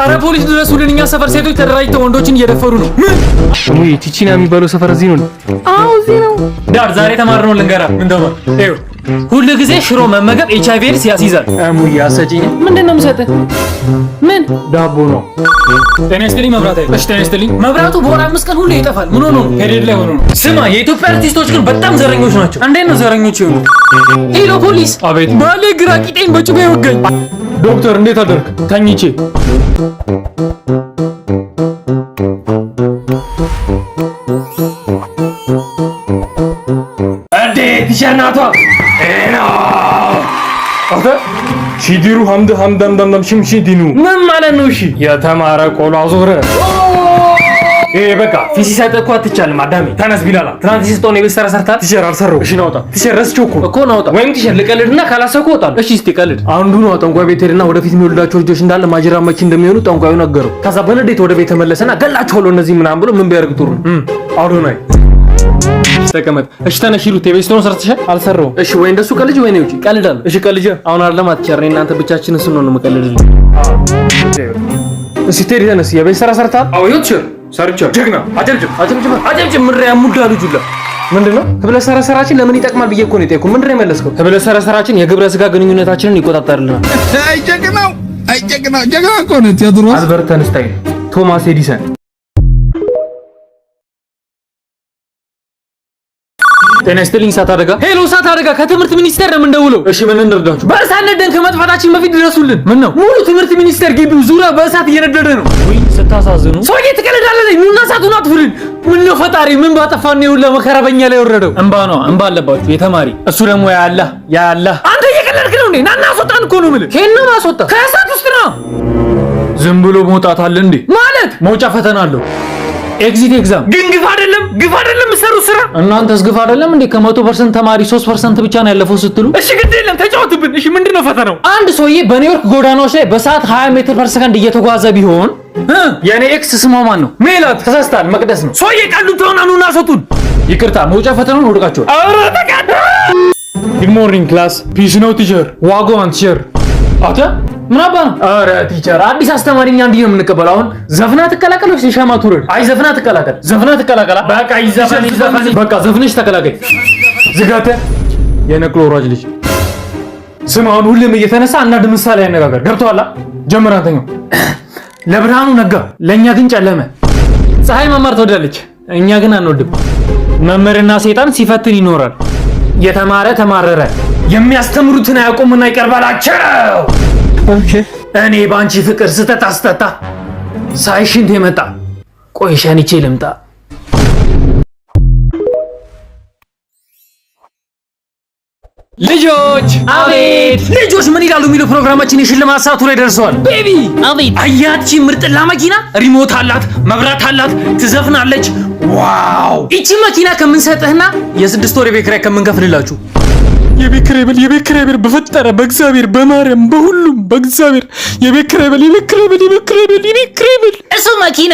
አረ ፖሊስ ድረሱልን እኛ ሰፈር ሴቶች ተደራጅተው ወንዶችን እየደፈሩ ነው ምን ሙይ ቲቺና የሚባለው ሰፈር እዚህ ነው አው እዚህ ነው ዳር ዛሬ ተማርነው ልንገራ ምን ተማር እዩ ሁሉ ጊዜ ሽሮ መመገብ ኤችአይቪ ኤድስ ያስይዛል ሙይ ያሰጪኝ ምንድነው የምሰጥህ ምን ዳቦ ነው ተነስተልኝ መብራት አይደል እሺ ተነስተልኝ መብራቱ በወር 5 ቀን ሁሉ ይጠፋል ምን ሆኖ ነው ሄደድ ላይ ሆኖ ነው ስማ የኢትዮጵያ አርቲስቶች ግን በጣም ዘረኞች ናቸው እንዴት ነው ዘረኞች ይሆኑ ሄሎ ፖሊስ አቤት ባሌ ግራ ቂጤን በጩቤ ወገኝ ዶክተር እንዴት አደርክ ተኝቼ ቲሸርናቷ ኤና አተ ሺዲሩ ሐምዳም ሽምሺ ዲኑ ምን ማለት ነው እሺ የተማረ ቆሎ አዞረ በቃ ፊሲ ሳይጠቁ አትቻልም አዳሚ ተነስ ቢላላ ትናንት ሲስቶን የበሰራ ሰርታት ቲሸር አልሰራው እሺ ናውጣ ቲሸር ረስቼው እኮ ናውጣ ወይም ቲሸር ልቀልድና ካላሰኩ እወጣለሁ እሺ እስቲ ቀልድ አንዱ ነው ጠንቋይ ቤት ሄድና ወደፊት የሚወልዳቸው ልጆች እንዳለ ማጅራማች እንደሚሆኑ ጠንቋዩ ነገረው ከዛ በንዴት ወደ ቤት ተመለሰና ገላቸዋለሁ እነዚህ ምናምን ብሎ ምን ቢያርግ ጥሩ አዶናይ ተቀመጥ እሺ ተነሽሉ ቴቤስቶን ሰርተሻል አልሰራው እሺ ወይ እንደሱ ቀልጅ ወይ ነው እጪ ቀልዳለሁ እሺ ቀልጅ አሁን አይደለም አትቸርኝ እናንተ ብቻችንን ስንሆን መቀለድልኝ እሺ ቴሪ ተነስ የቤት ስራ ሰርታል አዎ ይወጥሽ ሰርቻ ጀግና አጨብጭብ ምሪያ ሙዳ ልጁላ ምንድነው ህብለ ሰራሰራችን ለምን ይጠቅማል ብዬ እኮ ነው የጠየኩ ምንድነው የመለስከው ህብለ ሰራሰራችን የግብረ ስጋ ግንኙነታችንን ይቆጣጣልናል አይ ጀግና እኮ ነው ቴዎድሮስ አልበርት አንስታይን ቶማስ ኤዲሰን ተነስተልኝ ሳት አደጋ ሄሎ ሳት አደጋ ከትምህርት ሚኒስቴር ነው እንደውለው እሺ ምን እንርዳችሁ በእሳት ነደን ከመጥፋታችን በፊት ድረሱልን ምን ነው ሙሉ ትምህርት ሚኒስቴር ግቢው ዙሪያ በእሳት እየነደደ ነው ወይ ስታሳዝኑ ሰውዬ ትቀልዳለህ ኑና እሳቱን አጥፉልን ምን ነው ፈጣሪ ምን ባጠፋን ነው ለመከራ በእኛ ላይ ወረደው እንባ ነው እንባ አለባችሁ የተማሪ እሱ ደግሞ ያ አላህ አንተ እየቀለድክ ነው እንዴ ናና አስወጣን እኮ ነው የምልህ ከእነ ማስወጣ ከእሳት ውስጥ ነው ዝም ብሎ መውጣት አለ እንዴ ማለት መውጫ ፈተና አለው ኤግዚት ኤግዛም ግን ግፍ አይደለም ሰሩ ስራ እናንተስ ግፍ አይደለም እንዴ ከ100% ተማሪ 3% ብቻ ነው ያለፈው ስትሉ እሺ ግድ የለም ተጫወትብን እሺ ምንድነው ፈተናው አንድ ሰውዬ በኒውዮርክ ጎዳናዎች ላይ በሰዓት 20 ሜትር ፐር ሰከንድ እየተጓዘ ቢሆን የኔ ኤክስ ስሟ ማን ነው ሜላት ተሳስታል መቅደስ ነው ሰውዬ ቀልዱ ተሆናኑና ሰጡን ይቅርታ መውጫ ፈተናውን ወድቃቸዋል አረ ተቃዳ ጉድ ሞርኒንግ ክላስ ፒስ ነው ቲቸር ዋጎን ቲቸር አታ ምን አባ አረ ቲቸር አዲስ አስተማሪኛ እንዲህ ነው የምንቀበለው አሁን ዘፍና ተቀላቀል ወይስ ሻማ ቱረድ አይ ዘፍና ተቀላቀል በቃ ይዘፈን በቃ ዘፍነሽ ተቀላቀል ዝጋተ የነቅሎ ወራጅ ልጅ ስም አሁን ሁሌም እየተነሳ እና ምሳሌ ያነጋገር ገብቷላ ጀምር አንተኛው ለብርሃኑ ነጋ ለኛ ግን ጨለመ ፀሐይ መማር ትወዳለች እኛ ግን አንወድም መምህርና ሰይጣን ሲፈትን ይኖራል የተማረ ተማረረ የሚያስተምሩትን አያውቁምና ይቀርባላቸው ኦኬ እኔ ባንቺ ፍቅር ስተታስተታ ሳይሽንት የመጣ ቆይሻንቼ ልምጣ ልጆች አቤት ልጆች ምን ይላሉ የሚለው ፕሮግራማችን የሽልማት ሰዓቱ ላይ ደርሰዋል ቤቢ አቤት አያቺ ምርጥላ መኪና ሪሞት አላት መብራት አላት ትዘፍናለች ዋው እቺ መኪና ከምንሰጥህና የ6 ወር የቤት ኪራይ ከምንከፍልላችሁ የቤት ኪራይ ብል በፈጠረ በእግዚአብሔር በማርያም በሁሉም በእግዚአብሔር የቤት ኪራይ ብል እሱ መኪና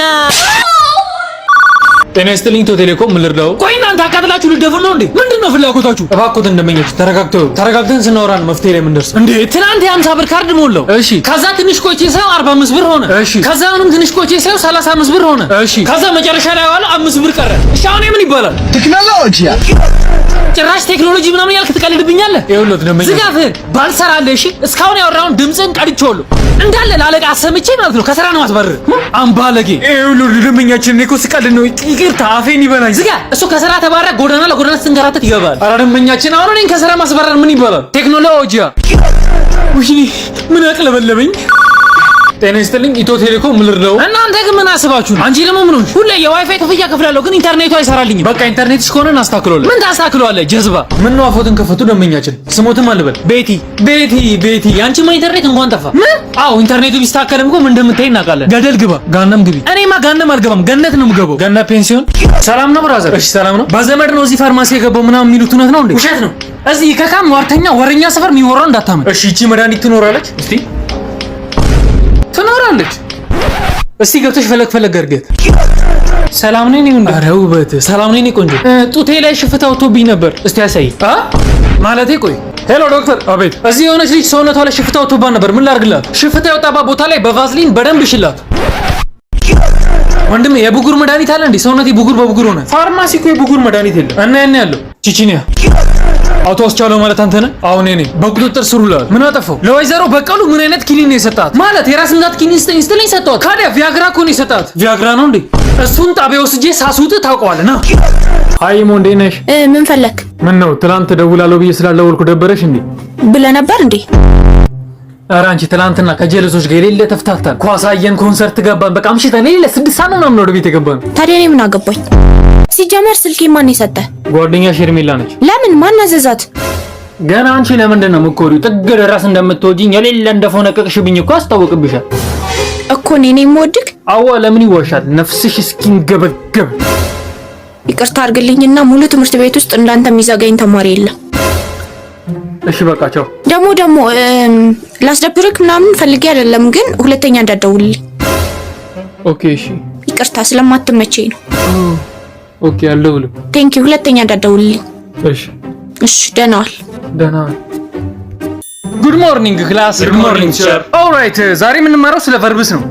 ጤና ይስጥልኝ ኢትዮ ቴሌኮም ምን ልርዳው? ቆይ እናንተ አቃጥላችሁ ልደፍር ነው እንዴ? ምንድነው ፍላጎታችሁ? እባክዎት እንደመኘች ተረጋግተን ስናወራ ነው መፍትሄ ላይ የምንደርስ እንዴ? ትናንት የ50 ብር ካርድ ሞላው። እሺ ከዛ ትንሽ ቆይቼ ሳይው 45 ብር ሆነ። እሺ ከዛ አሁንም ትንሽ ቆይቼ ሳይው 35 ብር ሆነ። እሺ ከዛ መጨረሻ ላይ ዋለ 5 ብር ቀረ። እሺ አሁን ምን ይባላል? ቴክኖሎጂ ጭራሽ ቴክኖሎጂ ምናምን ያልክ ትቀልድብኛለህ? ይኸውልህ ደምኛ ዝጋፍህን ባልሰራልህ እሺ እስካሁን ያወራውን ድምፅን ቀድቼዋለሁ እንዳለ ላለቃ አሰምቼ ማለት ነው ከስራ ነው ማስባረር አምባለጌ። ይኸውልህ ደምኛችን እኮ ስቀልድ ነው ይቅርታ አፌን ይበላኝ። ዝጋ እሱ ከስራ ተባረረ ጎዳና ለጎዳና ስትንገራተት ይገባል። ኧረ ደምኛችን አሁን እኔን ከስራ ማስባረር ምን ይባላል? ቴክኖሎጂ ውይ ምን አቅለበለበኝ። ጤና ይስጥልኝ ኢትዮ ቴሌኮም ምን ልርዳው? እናንተ ግን ምን አስባችሁ ነው? አንቺ ደግሞ ምን ሆንሽ? ሁሌ የዋይፋይ ክፍያ ከፍላለሁ ግን ኢንተርኔቱ አይሰራልኝም። በቃ ኢንተርኔትሽ ከሆነ እናስተካክለዋለን። ምን ታስተካክለዋለህ ጀዝባ? ምን ነው አፎትን ከፈቱ ደምኛችን ስሞትም አልበል ቤቲ ያንቺማ ኢንተርኔት እንኳን ጠፋ። ምን? አዎ ኢንተርኔቱ ቢስተካከልም እኮ ምን እንደምታይ እናውቃለን። ገደል ግባ ጋነም ግቢ። እኔማ ጋነም አልገባም ገነት ነው የምገባው። ገነት ፔንሲዮን። ሰላም ነው ብራዘር? እሺ ሰላም ነው። በዘመድ ነው እዚህ ፋርማሲ የገባው ምናምን የሚሉት እውነት ነው እንዴ? ውሸት ነው። እዚህ ከካም ዋርተኛ ወረኛ ሰፈር የሚወራው እንዳታመን እሺ። እቺ መድኃኒት ትኖራለች እስቲ ትኖራለች። እስቲ ገብተሽ ፈለግ አድርገት። ሰላም ነኝ ነው እንዴ? ኧረ ውበት ሰላም ነኝ ቆንጆ። ጡቴ ላይ ሽፍታ ወጥቶብኝ ነበር። እስቲ ያሳይ ማለቴ ቆይ ሄሎ ዶክተር። አቤት። እዚህ የሆነች ልጅ ሰውነቷ ላይ ሽፍታ ወጥቶባት ነበር። ምን ላድርግላት? ሽፍታ የወጣባት ቦታ ላይ በቫዝሊን በደንብ ሽላት። ወንድሜ የብጉር መድኃኒት አለ እንዴ? ሰውነቴ ብጉር በብጉር ሆነ። ፋርማሲ እኮ የብጉር መድኃኒት የለም። እና ያን ያለው ቺቺኒያ አውቶ አስቻለው ማለት አንተ ነህ? አሁን እኔ በቁጥጥር ስር ውለዋል። ምን አጠፋው? ለወይዘሮ በቀሉ ምን አይነት ኪኒን ነው የሰጣት? ማለት የራስ ምታት ኪኒን ስትለኝ ሰጣት። ካዲያ ቪያግራ እኮ ነው የሰጣት። ቪያግራ ነው እንዴ? እሱን ጣቢያ ወስጄ ሳስውጥ ታውቀዋለህ። ና አይ ሞ እንዴት ነሽ? ምን ፈለክ? ምን ነው ትላንት ደውላለሁ ብዬ ስላልደወልኩ ደበረሽ እንዴ? ብለህ ነበር እንዴ? ኧረ አንቺ ትላንትና ከጀለሶች ጋር የሌለ ተፍታታን። ኳስ አየን፣ ኮንሰርት ገባን። በቃ አምሽተን የሌለ 6 ሰዓት ነው ምናምን ወደ ቤት የገባን። ታዲያ እኔ ምን አገባኝ? ሲጀመር ስልኬ ማን የሰጠ? ጓደኛሽ ሄርሜላ ነች። ለምን? ማን አዘዛት? ገና አንቺ ለምንድን ነው የምትኮሪው? ጥግ ድረስ እንደምትወጂኝ የሌለ እንደፎነቀቅሽብኝ እኮ አስታውቅብሻል እኮ እኔ የምወድቅ። አዋ ለምን ይዋሻል? ነፍስሽ እስኪንገበገብ። ይቅርታ አድርግልኝና ሙሉ ትምህርት ቤት ውስጥ እንዳንተ የሚዘጋኝ ተማሪ የለም። እሺ በቃ ቻው። ደግሞ ላስደብርክ ምናምን ፈልጌ አይደለም፣ ግን ሁለተኛ እንዳትደውልልኝ። ኦኬ እሺ። ይቅርታ ስለማትመቸኝ ነው። ኦኬ አልደውልም። ቴንክ ዩ። ሁለተኛ እንዳትደውልልኝ። እሺ ደህና ዋል። ደህና ዋል። ጉድ ሞርኒንግ ክላስ። ጉድ ሞርኒንግ ሰር። ኦልራይት ዛሬ የምንማረው ስለ ቨርብስ ነው።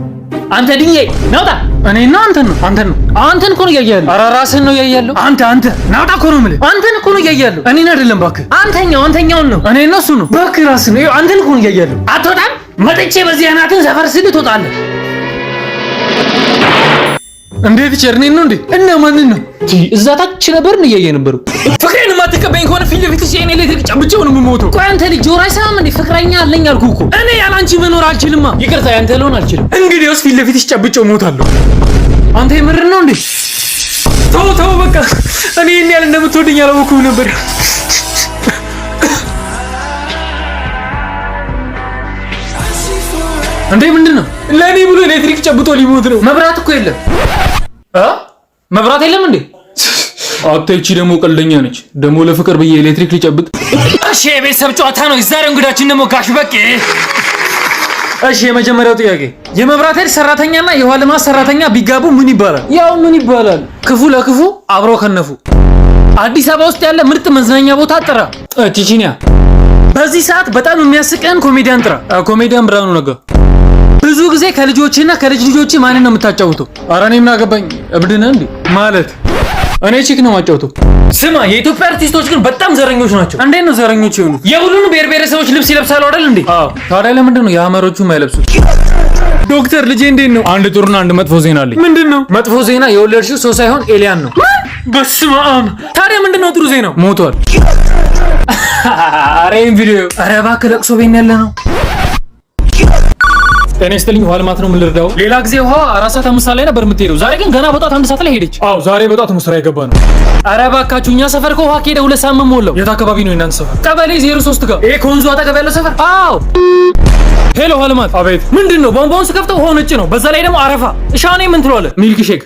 አንተ ድንጋይ ናውጣ። እኔና አንተን እኮ ነው እያያለሁ። ኧረ ራስህን ነው እያያለሁ። አንተ ናውጣ እኮ ነው የምልህ። አንተን እኮ ነው እያያለሁ። እኔን አይደለም እባክህ። አንተኛውን ነው። እኔ እና እሱ ነው። እባክህ ራስህን ነው። አንተን እኮ ነው እያያለሁ። አትወጣም። መጥቼ በዚህ አናትን ሰፈር ስል ትወጣለህ። እንዴት ቸርኔን ነው እንዴ? እና ማንን ነው? እዛ ታች ነበር ነው እያየ ነበሩ። ፍቅሬን የማትቀበኝ ከሆነ ፊት ለፊት ሲኔ ኤሌክትሪክ ጨብጬው ነው የምሞተው። ቆይ አንተ ልጅ ጆሮ አይሰማም እንዴ? ፍቅረኛ አለኝ አልኩህ እኮ። እኔ ያለ አንቺ መኖር አልችልማ። ይቅርታ ያንተ ልሆን አልችልም። እንግዲያውስ ፊት ለፊትሽ ጨብጬው እሞታለሁ። አንተ የምር ነው እንዴ? ተው በቃ። እኔ እኔ ያለ እንደምትወደኝ አላወኩም ነበር። እንዴ ምንድን ነው? ለኔ ብሎ ኤሌክትሪክ ጨብጦ ሊሞት ነው። መብራት እኮ የለም። መብራት የለም እንዴ? አትይቺ ደግሞ ቀልደኛ ነች። ደግሞ ለፍቅር ብዬ ኤሌክትሪክ ሊጨብጥ። እሺ የቤተሰብ ጨዋታ ነው። የዛሬው እንግዳችን ደግሞ ጋሽ በቄ። እሺ የመጀመሪያው ጥያቄ የመብራት ኃይል ሰራተኛና የውሃ ልማት ሰራተኛ ቢጋቡ ምን ይባላል? ያው ምን ይባላል? ክፉ ለክፉ አብረው ከነፉ። አዲስ አበባ ውስጥ ያለ ምርጥ መዝናኛ ቦታ ጥራ። ቺቺኒያ። በዚህ ሰዓት በጣም የሚያስቀን ኮሜዲያን ጥራ። ኮሜዲያን ብርሃኑ ነጋ። ብዙ ጊዜ ከልጆችና ከልጅ ልጆች ማንን ነው የምታጫውተው? ኧረ እኔ ምን አገባኝ። እብድ ነህ እንዴ? ማለት እኔ ቺክ ነው የማጫውተው። ስማ የኢትዮጵያ አርቲስቶች ግን በጣም ዘረኞች ናቸው። እንዴት ነው ዘረኞች የሆኑት? የሁሉንም ብሔር ብሔረሰቦች ልብስ ይለብሳሉ አይደል እንዴ? አዎ። ታዲያ ለምንድን ነው የአማሮቹ የማይለብሱት? ዶክተር ልጄ እንዴት ነው? አንድ ጥሩና አንድ መጥፎ ዜና አለኝ። ምንድን ነው? መጥፎ ዜና የወለድሽው ሰው ሳይሆን ኤሊያን ነው። በስመ አብ። ታዲያ ምንድን ነው ጥሩ ዜናው? ሞቷል። ኧረ ይሄን ቪዲዮ ኧረ እባክህ ለቅሶ ቤት ያለ ነው። ጤና ይስጥልኝ። ውሃ ልማት ነው የምንረዳው። ሌላ ጊዜ ውሃ 4 ሰዓት 5 ሰዓት ላይ ነበር የምትሄደው። ዛሬ ግን ገና በጧት 1 ሰዓት ላይ ሄደች። አዎ ዛሬ በጧት ነው ስራ የገባ ነው። ኧረ እባካችሁ እኛ ሰፈር ከውሃ ከሄደ 2 ሳምንት ሞላው። የት አካባቢ ነው የእናንተ ሰፈር? ቀበሌ 03 ጋር። ይሄ ከወንዙ አጠገብ ያለው ሰፈር? አዎ። ሄሎ ውሃ ልማት። አቤት። ምንድን ነው? ቧንቧውን ስከፍተው ውሃው ነጭ ነው። በዛ ላይ ደግሞ አረፋ። እሺ አሁን ምን ትለዋለህ? ሚልክ ሼክ።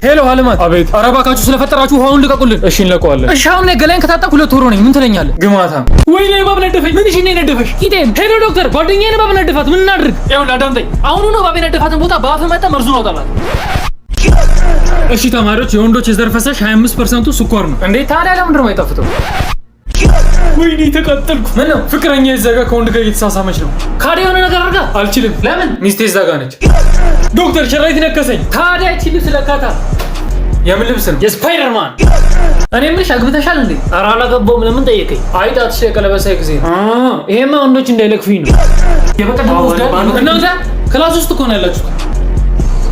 ሄሎ ውሃ ልማት። አቤት። ኧረ እባካችሁ ስለፈጠራችሁ ውሃውን ልቀቁልን። እሺ እንለቀዋለን። እሺ አሁን ገላይን ከታጠብኩ 2 ወር ሆነኝ። ምን ትለኛለህ? ግማታ። ወይኔ እባብ ነደፈኝ። ምን እሺ ነው ነደፈሽ? ቂጤን። ሄሎ ዶክተር ጓደኛዬን እባብ ነደፋት። ምን እናድርግ? ይኸውልህ አዳምጠኝ። አሁን ነው እባብ የነደፋትን ቦታ በአፍ መጣ መርዙን አውጣላት። እሺ ተማሪዎች የወንዶች የዘር ፈሳሽ 25% ስኳር ነው። እንዴ ታዲያ ለምንድን ነው የማይጣፍጠው? ወይኔ ተቃጠልኩ። ምን ነው? ፍቅረኛ ይዘጋ ከወንድ ጋር እየተሳሳመች ነው። ካዲያ የሆነ ነገር አድርጋ። አልችልም። ለምን? ሚስቴ ይዘጋ ነች። ዶክተር ሸራይት ነከሰኝ። ታዲያ እቺ ልብስ ለካታ የምን ልብስ ነው? የስፓይደርማን። እኔ ምንሽ አግብተሻል እንዴ? ኧረ አላገባሁም። ለምን ጠየቀኝ? አይጣትሽ የቀለበሳይ ጊዜ ነው። ይሄማ ወንዶች እንዳይለክፉኝ ነው። የበቀደም ወስዳ እናንተ ክላስ ውስጥ እኮ ነው ያላችሁት።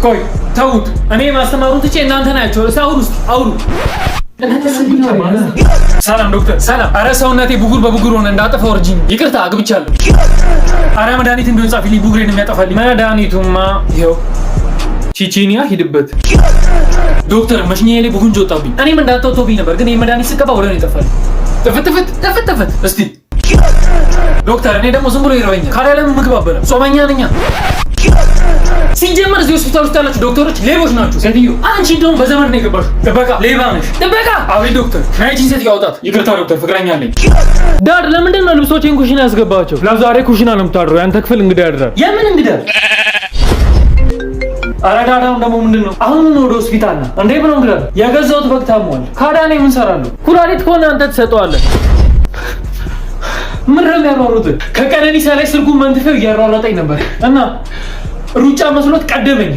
ቆይ ተውት። እኔ ማስተማሩን ትቼ እናንተ ናችሁ። ሳውሩ አውሩ። ሰላም ዶክተር። ሰላም። ኧረ ሰውነቴ ብጉር በብጉር ሆነ። እንዳጠፋ ወርጂኝ። ይቅርታ አግብቻለሁ። ኧረ መድኃኒት እንዲሆን ጻፊልኝ። ብጉሬን የሚያጠፋልኝ መድኃኒቱማ ይኸው ቺቺኒያ ሂድበት። ዶክተር መሽኛዬ ላይ ቡጉንጅ ወጣብኝ። እኔም እንዳትወጣብኝ ነበር፣ ግን የመድኃኒት ስቀባ ወደ እኔ ይጠፋል። ተፈተፈት እስቲ ዶክተር። እኔ ደግሞ ዝም ብሎ ይረበኛል። ካዲያ ለምን ምግብ አበላ? ጾመኛ ነኝ። ሲጀመር እዚህ ሆስፒታል ውስጥ ያላችሁ ዶክተሮች ሌቦች ናችሁ። ሴትዮ አንቺ እንደውም በዘመድ ነው የገባሽው። ጥበቃ ሌባ ነሽ። ጥበቃ። አቤት ዶክተር። ናይቺን ሴትዮ አውጣት። ይቅርታ ዶክተር፣ ፍቅረኛ አለኝ። ዳድ ለምንድን ነው ልብሶቼን ኩሽና ያስገባቸው? ለዛሬ ኩሽና ነው የምታድረው። ያንተ ክፍል እንግዳ ያድራል። የምን እንግዳ? ኧረ ዳዳውን ደግሞ ምንድን ነው? አሁን ነው ወደ ሆስፒታል ና። እንዴ ብለው እንግዳ የገዛሁት በግ ታሟል። ካዲያ እኔ ምን እሰራለሁ? ኩላሊት ከሆነ አንተ ትሰጠዋለህ። ምን ነው የሚያሯሩት? ከቀነኒሳ ላይ ስልኩን መንትፈው እያሯሯጠኝ ነበር እና ሩጫ መስሎት ቀደመኝ።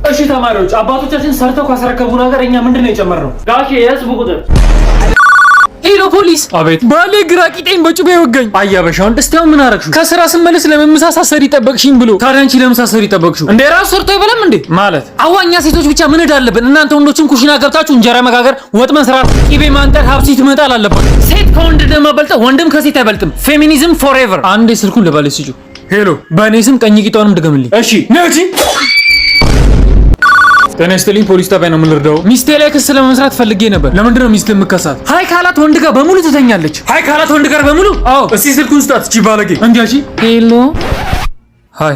እሺ ተማሪዎች አባቶቻችን ሰርተው ካስረከቡን ሀገር እኛ ምንድነው የጨመርነው? ጋሼ የህዝብ ቁጥር። ሄሎ ፖሊስ። አቤት። ባሌ ግራ ቂጤን በጩቤ ወጋኝ። አያበሻውን እስቲያው ምን አረግሽው? ከስራ ስመለስ ለመመሳሰሪ ጠበቅሽኝ ብሎ። ታዲያ አንቺ ለመሳሰሪ ጠበቅሽው እንደ ራሱ ሰርቶ አይበላም እንዴ? ማለት አዋኛ ሴቶች ብቻ ምን እዳለብን? እናንተ ወንዶችም ኩሽና ገብታችሁ እንጀራ መጋገር፣ ወጥ መስራት፣ ቂቤ ማንጠር፣ ሀብሲት መጣል አለባችሁ። ሴት ከወንድ እንደማበልጠው ወንድም ከሴት አይበልጥም። ፌሚኒዝም ፎርኤቨር። አንዴ ስልኩን ለባሌ ስጪው። ሄሎ በእኔ ስም ቀኝ ቂጧንም ድገምልኝ። እሺ ነጂ ጤና ይስጥልኝ ፖሊስ ጣቢያ ነው የምልርዳው። ሚስቴ ላይ ክስ ለመስራት ፈልጌ ነበር። ለምንድን ነው ሚስት የምከሳት? ሀይ ካላት ወንድ ጋር በሙሉ ትተኛለች። ሀይ ካላት ወንድ ጋር በሙሉ? አዎ። እስቲ ስልኩን ስጣት እቺ ባለጌ። እንዲያቺ ሄሎ ሀይ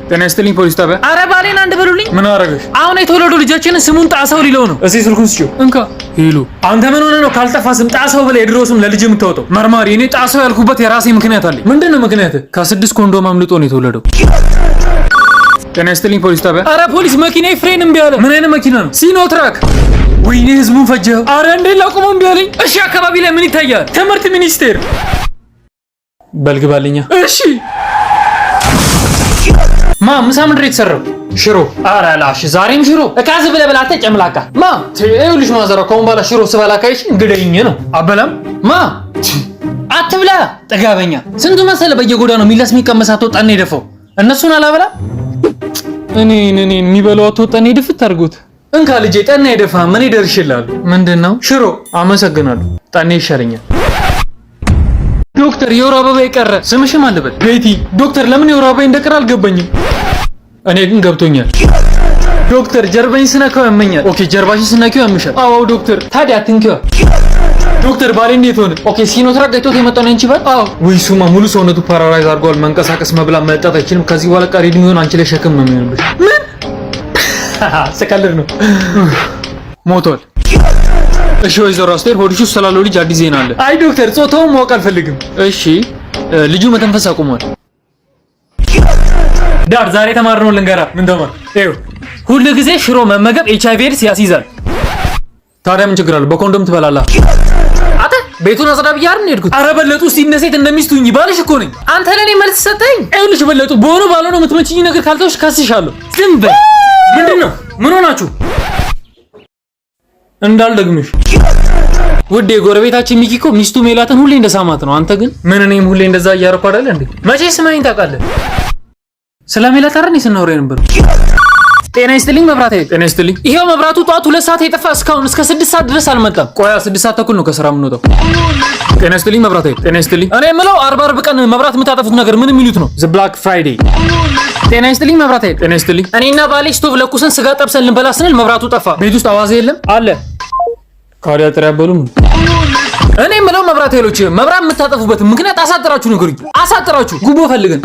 ጤና ይስጥልኝ ፖሊስ ጣቢያ። አረ ባሌን አንድ በሉልኝ። ምን አረገሽ? አሁን የተወለዱ ልጃችንን ስሙን ጣሰው ሊለው ነው። እስቲ ስልኩን ስጪው። እንካ ሄሎ አንተ ምን ሆነ ነው ካልጠፋ ስም ጣሰው ብለህ የድሮ ስም ለልጅ የምታወጣው? መርማሪ፣ እኔ ጣሰው ያልኩበት የራሴ ምክንያት አለኝ። ምንድነው ምክንያት? ከ6 ኮንዶም አምልጦ ነው የተወለደው። ጤና ይስጥልኝ ፖሊስ ጣቢያ። አረ ፖሊስ መኪና ፍሬን እምቢ አለ። ምን አይነት መኪና ነው? ሲኖትራክ። ወይኔ ህዝቡን ፈጀው። አረ እንዴ ላቁመው እምቢ አለኝ። እሺ አካባቢ ላይ ምን ይታያል? ትምህርት ሚኒስቴር። በልግባልኛ። እሺ ማ ምሳ ምንድን ነው የተሰራው? ሽሮ። አረ ላሽ ዛሬም ሽሮ። እካዝ ብለህ በላተ ጨምላቃ። ማ ይኸውልሽ ማዘራ ከሆነ በኋላ ሽሮ ስበላ ካይሽ እንግደኝ ነው። አበላም ማ አትብላ ጠጋበኛ። ስንቱ መሰለ በየጎዳናው ሚላስ የሚቀመሳት ወጣኔ ደፈው። እነሱን አላበላ እኔ የሚበላው አትወጣኔ ድፍት አድርጎት። እንካ ልጄ ጠና ይደፋ ምን ይደርሽላል? ምንድነው? ሽሮ። አመሰግናለሁ። ጠኔ ይሻለኛል። ዶክተር የወር አበባ የቀረ ስምሽም አለበት? ቤቲ። ዶክተር ለምን የወር አበባ እንደቀረ አልገባኝም። እኔ ግን ገብቶኛል። ዶክተር ጀርባኝ ስነካው ያመኛል። ኦኬ ጀርባሽን ስነኪው ያምሻል? አዎ ዶክተር። ታዲያ አትንኪው። ዶክተር ባሌ እንዴት ሆነ? ኦኬ ሲኖትራክ ገይቶት የመጣው ነው አንቺ ባል? አዎ። ወይ ሱማ ሙሉ ሰውነቱ ፓራላይዝ አድርጓል። መንቀሳቀስ መብላት መጠጣት አይችልም። ከዚህ በኋላ ቀሪ እድሜውን አንቺ ላይ ሸክም ነው የሚሆንብሽ። ምን? ስቀልድ ነው። ሞቷል። እሺ ወይዘሮ አስቴር ሆድሽ ውስጥ ስላለው ልጅ አዲስ ዜና አለ። አይ ዶክተር ጾታውን ማወቅ አልፈልግም። እሺ ልጁ መተንፈስ አቁሟል። ዳር ዛሬ ተማርነው ልንገራ። ምን ተማር? ይኸው ሁሉ ጊዜ ሽሮ መመገብ ኤችአይቪ ኤድስ ያስይዛል። ታዲያ ምን ችግር አለው? በኮንዶም ትበላለህ። አተ ቤቱን አጽዳ ብዬ አይደል የሄድኩት? ኧረ በለጡ እስቲ እነ ሴት እንደሚስቱኝ ባልሽ እኮ ነኝ። አንተ ለኔ መልስ ሰጠኝ። ይኸውልሽ በለጡ በሆነ ባልሆነ የምትመችኝ ነገር ካልተውሽ ከስሻለሁ። ዝም በል። ምንድነው? ምን ሆናችሁ? እንዳልደግምሽ ውዴ ጎረቤታችን ሚኪ እኮ ሚስቱ ሜላትን ሁሌ እንደሳማት ነው። አንተ ግን ምን እኔም ሁሌ እንደዛ እያረኩ አይደል እንዴ? መቼ ስማኝ ታውቃለህ? ስለ ሜላት አይደል ስናወራ ነበር። ጤና ይስጥልኝ መብራት ኃይል። ጤና ይስጥልኝ። ይሄው መብራቱ ጧት 2 ሰዓት የጠፋ እስካሁን እስከ 6 ሰዓት ድረስ አልመጣም። ቆያ 6 ሰዓት ተኩል ነው ከስራ የምንወጣው። ጤና ይስጥልኝ መብራት ኃይል። ጤና ይስጥልኝ። እኔ የምለው አርብ ቀን መብራት የምታጠፉት ነገር ምን የሚሉት ነው? ዘ ብላክ ፍራይዴይ። ጤና ይስጥልኝ መብራት ኃይል። ጤና ይስጥልኝ። እኔና ባሌ ስቶቭ ለኩሰን ስጋ ጠብሰን ልንበላ ስንል መብራቱ ጠፋ። ቤት ውስጥ አዋዜ የለም አለ። ካዲያ ጥሪ ያበሉም። እኔ የምለው መብራት ኃይሎች መብራት የምታጠፉበት ምክንያት አሳጥራችሁ ንገሩኝ። አሳጥራችሁ ጉቦ ፈልገን።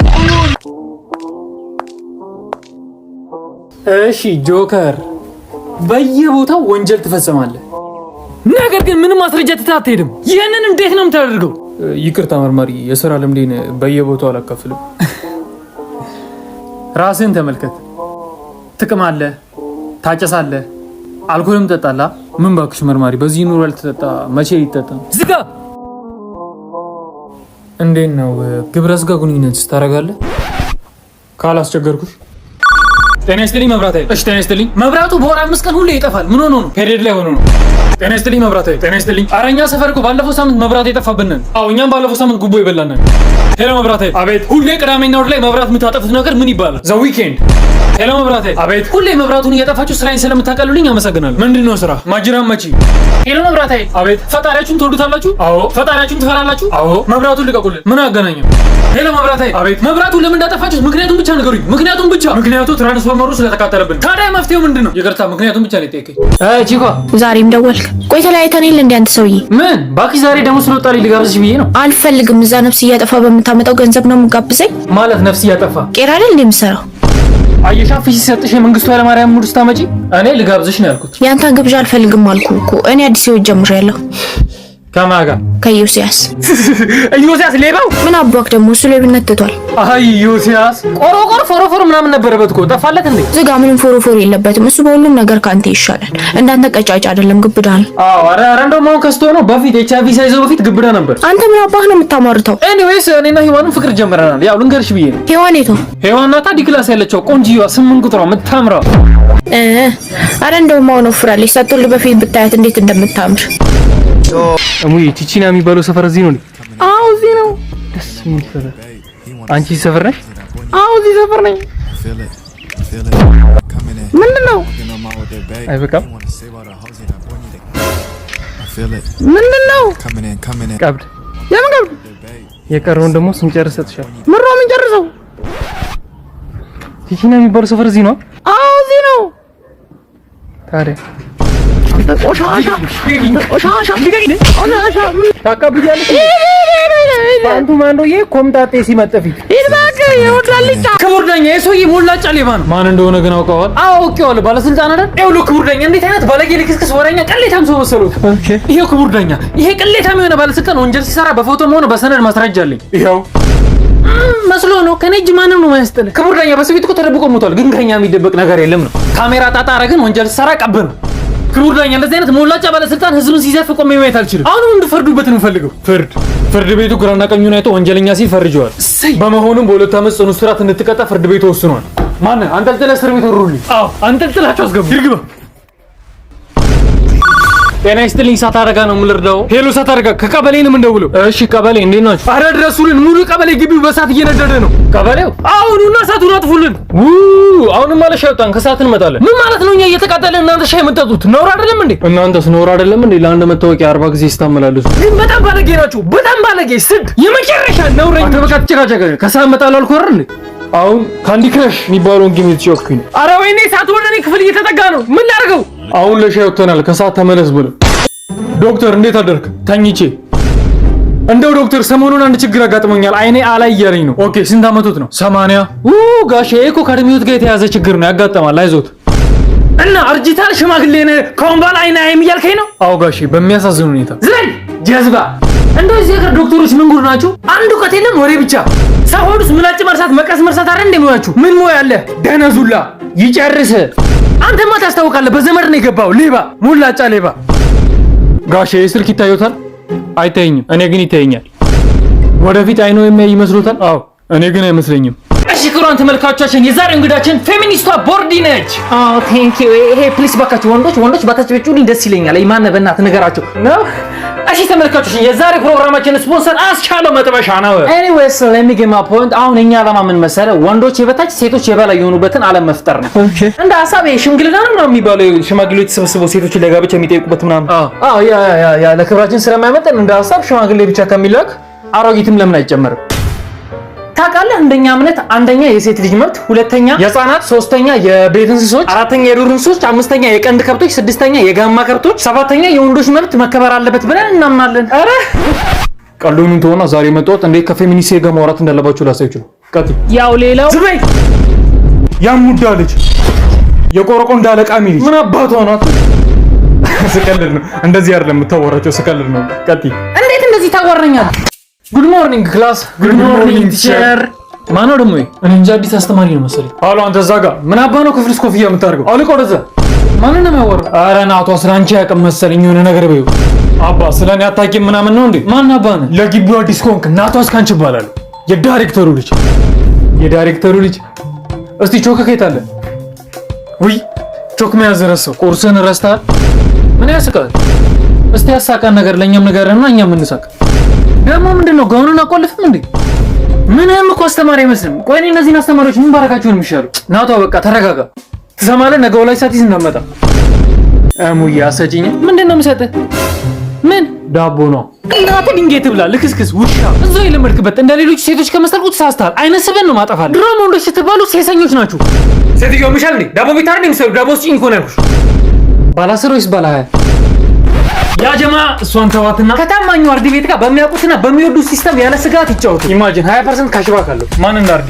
እሺ ጆከር በየቦታው ወንጀል ትፈጽማለህ፣ ነገር ግን ምንም ማስረጃ ትተህ አትሄድም። ይህንን እንዴት ነው የምታደርገው? ይቅርታ መርማሪ፣ የሥራ ልምዴን በየቦታው አላካፍልም። ራስህን ተመልከት። ትቅማለህ፣ ታጨሳለህ፣ አልኮልም ትጠጣላ። ምን ባክሽ መርማሪ፣ በዚህ ኑሮ ያልተጠጣ መቼ ይጠጣ? ዝጋ። እንዴት ነው ግብረ ስጋ ግንኙነት ታደርጋለህ? ካላስቸገርኩሽ። ጤና ይስጥልኝ መብራት ኃይል። እሺ ጤና ይስጥልኝ። መብራቱ በወር 5 ቀን ሁሌ ይጠፋል። ምን ሆኖ ነው? ፔሪድ ላይ ሆኖ ነው። ጤና ይስጥልኝ መብራት ኃይል። ጤና ይስጥልኝ። ኧረ እኛ ሰፈር እኮ ባለፈው ሳምንት መብራት የጠፋብን ነን። አዎ እኛም ባለፈው ሳምንት ጉቦ ይበላናል። ሄሎ መብራት ኃይል። አቤት። ሁሌ ቅዳሜና እሑድ ላይ መብራት የምታጠፉት ነገር ምን ይባላል? ዘ ዊኬንድ። ሄሎ መብራት ኃይል። አቤት። ሁሌ መብራቱን እያጠፋችሁ ስራዬን ስለምታቀሉልኝ አመሰግናለሁ። ምንድነው ስራ? ማጅራም መቺ። ሄሎ መብራት ኃይል። አቤት። ፈጣሪያችሁን ትወዱታላችሁ? አዎ። ፈጣሪያችሁን ትፈራላችሁ? አዎ። መብራቱን ልቀቁልን። ምን አገናኘው? ሄሎ መብራት ኃይል። አቤት። መብራቱን ለምን እንዳጠፋችሁት ምክንያቱም ብቻ ንገሩኝ። ምክንያቱም ብቻ። ምክንያቱ ትራንስፎርመሩ ስለተቃጠለብን። ታዲያ መፍትሄው ምንድነው? ይቅርታ ምክንያቱም ብቻ ነው የጠየቀኝ። ቺኳ ዛሬም ደወልክ? ቆይ ተለያይተን የለ እንደ አንተ ሰውዬ? ምን ባክሽ፣ ዛሬ ደሞ ስለወጣልኝ ልጋብዝሽ ብዬ ነው። አልፈልግም። እዛ ነፍስ እያጠፋ በምታመጣው ገንዘብ ነው የምጋብዘኝ? ማለት ነፍስ እያጠፋ ቄራ አይደል እንዴ የምሰራው? አየሻ ፊሽ ሲሰጥሽ የመንግስቱ ኃይለማርያም ሙድ ስታመጪ እኔ ልጋብዝሽ ነው ያልኩት። ያንተን ግብዣ አልፈልግም አልኩ እኮ። እኔ አዲስ ህይወት ጀምሬያለሁ። ከማጋ ከዮሲያስ ዮሲያስ ሌባው ምን አባክ ደግሞ እሱ ሌብነት ትቷል። አይ ዮሲያስ ቆሮቆር ፎሮፎር ምናምን ነበረበት እኮ ጠፋለት እንዴ? ዝጋ ምንም ፎሮፎር የለበትም። እሱ በሁሉም ነገር ካንተ ይሻላል። እንዳንተ ቀጫጫ አይደለም ግብዳ ነው። አዎ ኧረ እንደውም አሁን ከስቶ ነው። በፊት ኤችአይቪ ሳይዘው በፊት ግብዳ ነበር። አንተ ምን አባህ ነው የምታማርተው? ኤኒዌይስ እኔና ሔዋንም ፍቅር ጀምረናል። ያው ልንገርሽ ብዬ ነው። ሔዋን የቶ ሔዋን ናታ ዲክላስ ያለችው ቆንጂዋ 8 ቁጥሯ የምታምረው። አረ እንደውም አሁን ወፍራለች። ሳትወልድ በፊት ብታያት እንዴት እንደምታምር። እሙዬ ቺቺና የሚባለው ሰፈር እዚህ ነው እንዴ? አዎ እዚህ ነው። ደስ የሚል ሰፈር። አንቺ ሰፈር ነሽ? አዎ እዚህ ሰፈር ነኝ። ምንድነው? አይበቃም? ምንድነው? ቀብድ። የምን ቀብድ? የቀረውን ደግሞ ስንጨርስ ሰጥሻለሁ። ምሮ ምን ጨርሰው? ቺቺና የሚባለው ሰፈር እዚህ ነው? አዎ እዚህ ነው። ታዲያ ቆሻሻ ታካብያለሽ። አንቱ ማንዶዬ ኮምጣጤ ሲመጠፊት ይልባከ ይወዳልጫ ክቡር ዳኛ የሰውዬ ሞላጫ ሌባ ነው። ማን እንደሆነ ግን አውቀዋል? አዎ አውቄዋለሁ። ባለስልጣን አይደል? ይኸውልህ ክቡር ዳኛ እንዴት አይነት ባለጌ ልክስክስ ወሬኛ ቅሌታም ሰው መሰሉት። ይሄ ክቡር ዳኛ ይሄ ቅሌታም የሆነ ባለስልጣን ወንጀል ሲሰራ በፎቶም ሆነ በሰነድ ማስረጃ አለኝ። ይኸው መስሎ ነው ከኔ እጅ ማንም ነው ማያስጥል። ክቡር ዳኛ በስቢት እኮ ተደብቆ ሞቷል፣ ግን ከኛ የሚደበቅ ነገር የለም ነው። ካሜራ ጣጣ አረግን ወንጀል ሲሰራ ቀብ ነው። ክቡር ዳኛ እንደዚህ አይነት ሞላጫ ባለስልጣን ህዝብን ሲዘርፍ ቆሜ ማየት አልችልም። አሁንም እንድፈርዱበት ነው የምፈልገው። ፍርድ ቤቱ ግራና ቀኙን አይቶ ወንጀለኛ ሲል ፈርጀዋል። በመሆኑም በ2 ዓመት ጽኑ እስራት እንድትቀጣ ፍርድ ቤቱ ወስኗል። ማን አንጠልጥለህ እስር ቤት ወሩልኝ። አዎ አንጠልጥላችሁ አስገቡ። ይርግባ። ጤና ይስጥልኝ። እሳት አደጋ ነው የምልርዳው። ሄሎ እሳት አደጋ ከቀበሌ ነው የምንደውለው። እሺ ቀበሌ እንዴት ናችሁ? ኧረ ድረሱልን። ሙሉ ቀበሌ ግቢው በእሳት እየነደደ ነው። ቀበሌው አሁኑና እሳቱን አጥፉልን። አሁንም ማለት ሻውጣን ከሰዓት እንመጣለን። ምን ማለት ነው? እኛ እየተቃጠለን እናንተ ሻይ የምትጠጡት ነውር አይደለም እንዴ? እናንተስ ነውር አይደለም እንዴ? ለአንድ መታወቂያ 40 ጊዜ ስታመላልሱ ግን በጣም ባለጌ ናችሁ። በጣም ባለጌ ስድ የመጨረሻ ነውረኛ። አንተ በቃ ትጨቃጨቀ ከሰዓት እመጣለሁ አልኩህ አይደል? አሁን ካንዲ ክራሽ የሚባለውን ጌም እየተጫወትኩኝ ነው። ኧረ ወይኔ እሳቱ ወደ እኔ ክፍል እየተጠጋ ነው። ምን ላድርገው? አሁን ለሻይ ወጥተናል። ከሰዓት ተመለስ ብለው። ዶክተር እንዴት አደርክ? ተኝቼ እንደው ዶክተር ሰሞኑን አንድ ችግር አጋጥሞኛል። አይኔ አላይ እያለኝ ነው። ኦኬ ስንት አመቱት ነው? 80 ጋሼ እኮ ከእድሜዎት ጋር የተያዘ ችግር ነው ያጋጠማል። አይዞት እና አርጅታል ሽማግሌ ነህ ከአሁን በኋላ አይኔ አይም እያልከኝ ነው? አዎ ጋሼ በሚያሳዝን ሁኔታ። ዝም ጀዝባ። እንደዚህ ሀገር ዶክተሮች ምን ጉድ ናቸው? አንዱ እውቀት የለም ወሬ ብቻ። ሰው ሆዱስ ምላጭ መርሳት መቀስ መርሳት አይደል እንደሚያችሁ? ምን ሞያ አለ? ደነዙላ ይጨርስ። አንተማ ታስታውቃለህ። በዘመድ ነው የገባው ሌባ፣ ሙላጫ ሌባ። ጋሼ ስልክ ይታዩታል? አይታየኝም። እኔ ግን ይታየኛል። ወደፊት አይኖ የሚያይ ይመስሎታል? አዎ እኔ ግን አይመስለኝም። እሺ ክቡራን ተመልካቾቻችን የዛሬው እንግዳችን ፌሚኒስቷ ቦርዲ ነች። ቴንክ ዩ። ይሄ ፕሊስ ባካችሁ ወንዶች ባታችሁልኝ ደስ ይለኛል። ማን በእናትህ ንገራቸው ነው። እሺ ተመልካቾቻችን የዛሬ ፕሮግራማችን ስፖንሰር አስቻለው መጥበሻ ነው። ኤኒዌይስ ሌት ሚ ጌት ማይ ፖይንት። አሁን እኛ ዓላማ ምን መሰለ? ወንዶች የበታች ሴቶች የበላይ የሆኑበትን ዓለም መፍጠር ነው። እንደ ሐሳብ ሽምግልና ነው የሚባለው። ሽማግሌዎች ተሰብስበው ሴቶችን ለጋብቻ የሚጠይቁበት ምናምን። አዎ ያ ለክብራችን ስለማይመጣን እንደ ሐሳብ ሽማግሌ ብቻ ከሚላክ አሮጊትም ለምን አይጨመርም? ታውቃለህ፣ እንደኛ እምነት አንደኛ የሴት ልጅ መብት፣ ሁለተኛ የህፃናት፣ ሶስተኛ የቤት እንስሶች፣ አራተኛ የዱር እንስሶች፣ አምስተኛ የቀንድ ከብቶች፣ ስድስተኛ የጋማ ከብቶች፣ ሰባተኛ የወንዶች መብት መከበር አለበት ብለን እናምናለን። አረ ቀልዱን ተወና ዛሬ መጣሁት እንዴት ከፌሚኒስት ጋር ማውራት እንዳለባችሁ ላሳያችሁ ነው። ቀጥ ያው ሌላው ዝበይ ያሙዳ ልጅ የቆረቆ እንዳለቃ ሚል ምን አባቷ ናት? ስቀልድ ነው። እንደዚህ አይደለም የምታወራቸው፣ ስቀልድ ነው። ቀጥ እንዴት እንደዚህ ታወራኛለህ? ጉድ ሞርኒንግ ክላስ። ጉድ ሞርኒንግ ቲቸር። ማነው ደግሞ? እኔ እንጃ አዲስ አስተማሪ ነው መሰለኝ። አሎ አንተ እዛ ጋር ምን አባ ነው ክፍልስ ኮፍያ የምታደርገው? አልቆ ወደዛ ማንን ነው የሚያወራው? ኧረ ናቷ ስላንቺ ያውቅም መሰለኝ የሆነ ነገር በይው። አባ ስለኔ አታውቂም ምናምን ነው እንዴ? ማን አባ ነው? ለግቢው አዲስ ኮንክ ናቷ እስካንቺ ይባላል። የዳይሬክተሩ ልጅ እስቲ ቾክ ከየት አለ? ውይ ቾክ መያዝ ረሳው። ቁርስን ረስተሃል? ምን ያስቃል? እስቲ ያሳቃን ነገር ለኛም ነገርና እኛም እንሳቅ። ደግሞ ምንድነው ጋውኑን አቆልፍም እንዴ? ምንም እኮ አስተማሪ አይመስልም። ቆይ እነዚህን አስተማሪዎች ምን ባረካቸው ነው የሚሻለው? ናቷ በቃ ተረጋጋ። ትሰማለህ? ነገ ላይ ሳትይዝ እንዳመጣ ሙያ ሰጪኝ። ምንድነው የምሰጥህ? ምን ዳቦ ነው? እናትህ ድንጋይ ትብላ ልክስክስ ውሻ። እዛው የለመድክበት እንደ ሌሎች ሴቶች ከመሰልኩት ሳስታል አይነት ስበን ነው ማጠፋለህ። ድሮም ወንዶች ስትባሉ ሴሰኞች ናችሁ። ሴትዮው ምሻል እንዴ? ዳቦ ቤት አይደል የሚሰሩ? ዳቦ ስጪኝ እኮ ነው ያልኩሽ። ባላስር ወይስ ባላሀያ? ያ ጀማ እሷን ተዋትና ከታማኙ አርዲ ቤት ጋር በሚያውቁትና በሚወዱ ሲስተም ያለ ስጋት ይጫወቱ። ኢማጂን 20% ካሽባክ አለው። ማን እንዳርዲ